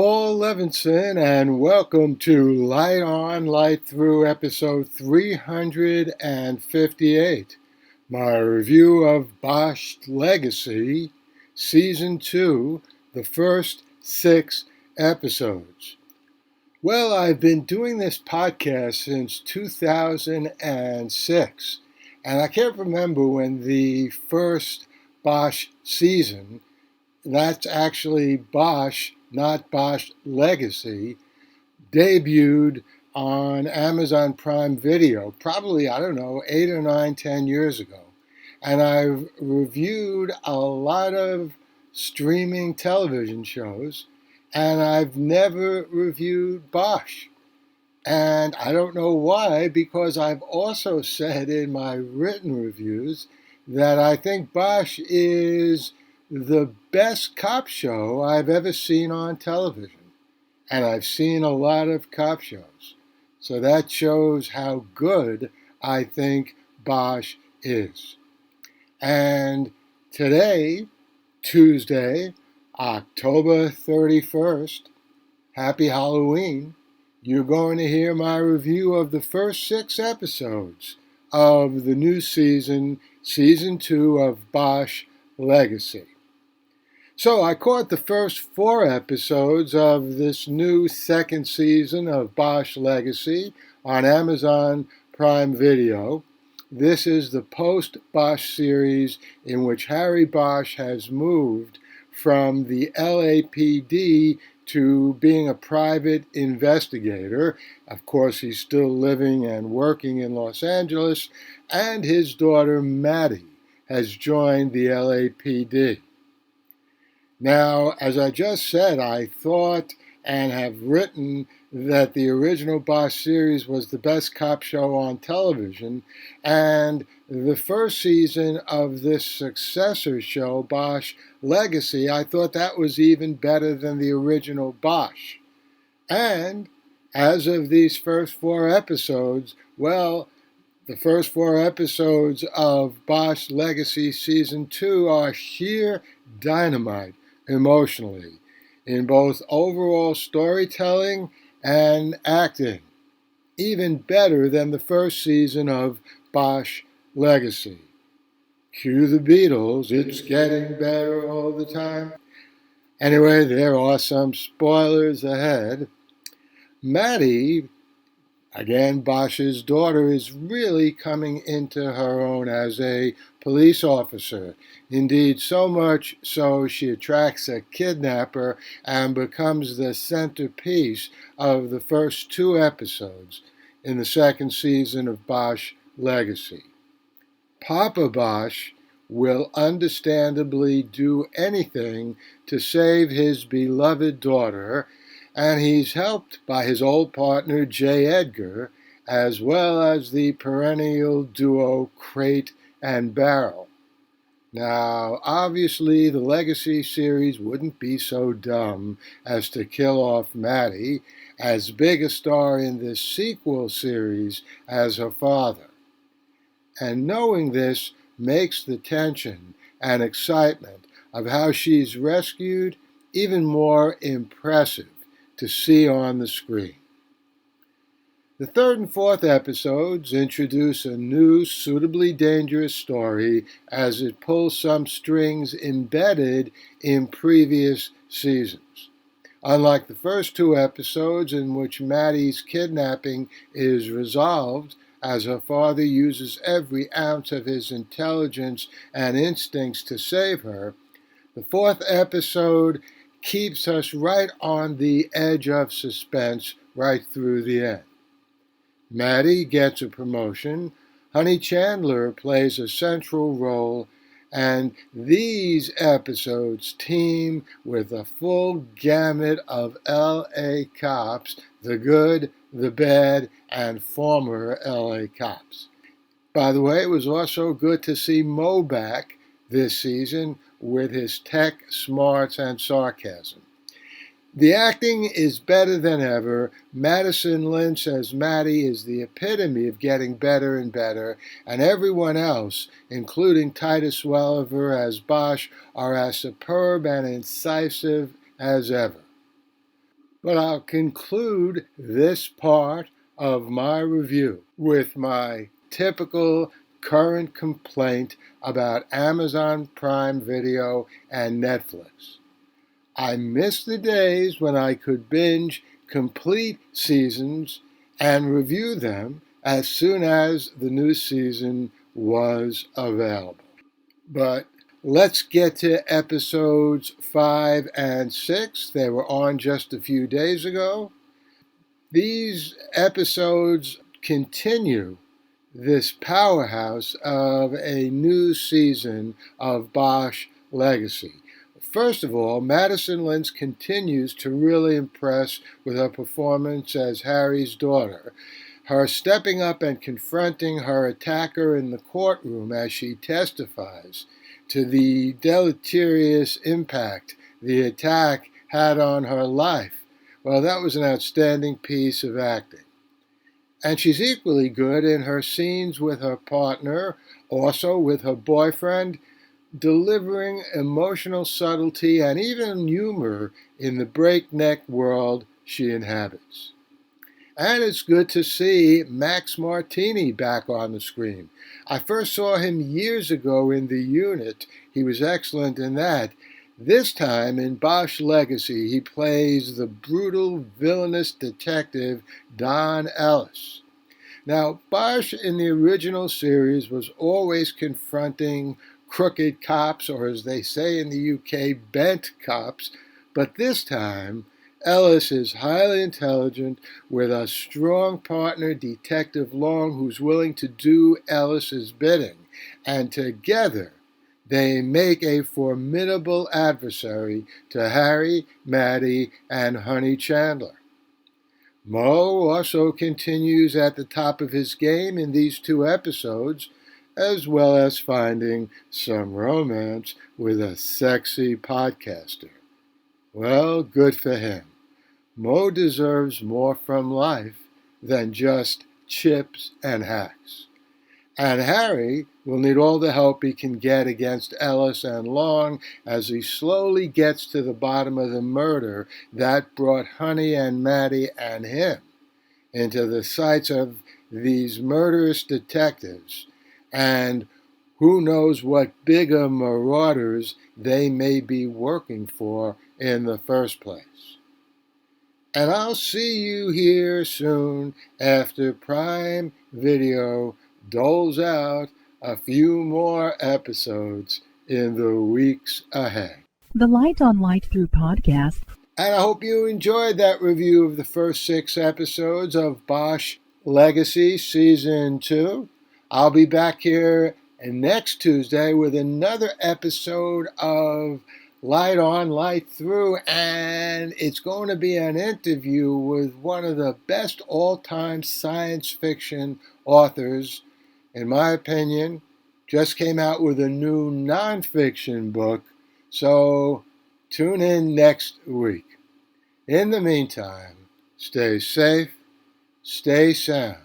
Paul Levinson, and welcome to Light On, Light Through, episode 358, my review of Bosch Legacy, Season 2, the first 6 episodes. Well, I've been doing this podcast since 2006, and I can't remember when the first Bosch season, that's actually Bosch, not Bosch Legacy, debuted on Amazon Prime Video, probably, 8 or 9, 10 years ago. And I've reviewed a lot of streaming television shows, and I've never reviewed Bosch. And I don't know why, because I've also said in my written reviews that I think Bosch is the best cop show I've ever seen on television. And I've seen a lot of cop shows. So that shows how good I think Bosch is. And today, Tuesday, October 31st, happy Halloween, you're going to hear my review of the first 6 episodes of the new season, Season 2 of Bosch Legacy. So I caught the first 4 episodes of this new second season of Bosch Legacy on Amazon Prime Video. This is the post-Bosch series in which Harry Bosch has moved from the LAPD to being a private investigator. Of course, he's still living and working in Los Angeles, and his daughter Maddie has joined the LAPD. Now, as I just said, I thought and have written that the original Bosch series was the best cop show on television, and the first season of this successor show, Bosch Legacy, I thought that was even better than the original Bosch. And as of these first 4 episodes, well, the first 4 episodes of Bosch Legacy Season 2 are sheer dynamite emotionally, in both overall storytelling and acting, even better than the first season of Bosch Legacy. Cue the Beatles, it's getting better all the time. Anyway, there are some spoilers ahead. Maddie, again, Bosch's daughter, is really coming into her own as a police officer. Indeed, so much so she attracts a kidnapper and becomes the centerpiece of the first 2 episodes in the second season of Bosch Legacy. Papa Bosch will understandably do anything to save his beloved daughter, and he's helped by his old partner J. Edgar, as well as the perennial duo Crate and Barrel. Now, obviously, the Legacy series wouldn't be so dumb as to kill off Maddie, as big a star in this sequel series as her father. And knowing this makes the tension and excitement of how she's rescued even more impressive to see on the screen. The 3rd and 4th episodes introduce a new, suitably dangerous story as it pulls some strings embedded in previous seasons. Unlike the first 2 episodes, in which Maddie's kidnapping is resolved as her father uses every ounce of his intelligence and instincts to save her, the 4th episode keeps us right on the edge of suspense right through the end. Maddie gets a promotion, Honey Chandler plays a central role, and these episodes team with a full gamut of LA cops, the good, the bad, and former LA cops. By the way, it was also good to see Mo back this season with his tech, smarts, and sarcasm. The acting is better than ever. Madison Lynch as Maddie is the epitome of getting better and better, and everyone else, including Titus Welliver as Bosch, are as superb and incisive as ever. But I'll conclude this part of my review with my typical current complaint about Amazon Prime Video and Netflix. I miss the days when I could binge complete seasons and review them as soon as the new season was available. But let's get to episodes 5 and 6. They were on just a few days ago. These episodes continue this powerhouse of a new season of Bosch Legacy. First of all, Madison Lynch continues to really impress with her performance as Harry's daughter. Her stepping up and confronting her attacker in the courtroom as she testifies to the deleterious impact the attack had on her life. Well, that was an outstanding piece of acting. And she's equally good in her scenes with her partner, also with her boyfriend, delivering emotional subtlety and even humor in the breakneck world she inhabits. And it's good to see Max Martini back on the screen. I first saw him years ago in The Unit. He was excellent in that. This time in Bosch Legacy, he plays the brutal, villainous detective Don Ellis. Now, Bosch in the original series was always confronting crooked cops, or as they say in the UK, bent cops, but this time, Ellis is highly intelligent with a strong partner, Detective Long, who's willing to do Ellis's bidding, and together they make a formidable adversary to Harry, Maddie, and Honey Chandler. Mo also continues at the top of his game in these 2 episodes, as well as finding some romance with a sexy podcaster. Well, good for him. Mo deserves more from life than just chips and hacks. And Harry will need all the help he can get against Ellis and Long as he slowly gets to the bottom of the murder that brought Honey and Maddie and him into the sights of these murderous detectives, and who knows what bigger marauders they may be working for in the first place. And I'll see you here soon after Prime Video doles out a few more episodes in the weeks ahead. The Light on Light Through podcast. And I hope you enjoyed that review of the first 6 episodes of Bosch Legacy Season 2. I'll be back here next Tuesday with another episode of Light On, Light Through, and it's going to be an interview with one of the best all-time science fiction authors, in my opinion. Just came out with a new nonfiction book, so tune in next week. In the meantime, stay safe, stay sound,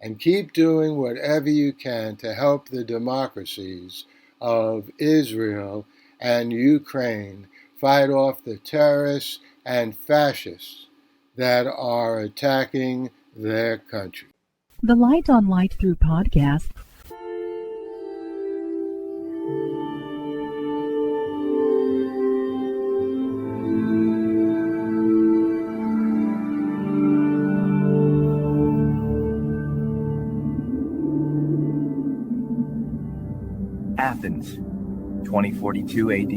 and keep doing whatever you can to help the democracies of Israel and Ukraine fight off the terrorists and fascists that are attacking their country. The Light on Light Through podcast. Athens, 2042 AD.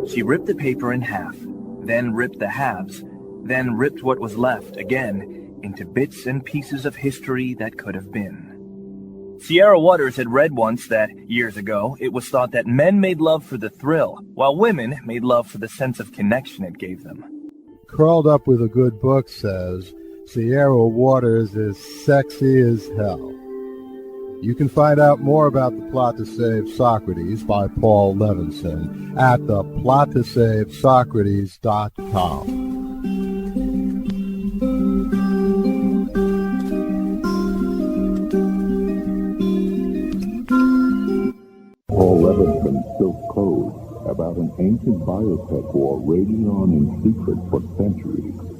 She ripped the paper in half, then ripped the halves, then ripped what was left again into bits and pieces of history that could have been. Sierra Waters had read once that, years ago, it was thought that men made love for the thrill, while women made love for the sense of connection it gave them. Curled Up with a Good Book says, Sierra Waters is sexy as hell. You can find out more about The Plot to Save Socrates by Paul Levinson at theplottosavesocrates.com. Paul Levinson spoke code about about an ancient biotech war raging on in secret for centuries.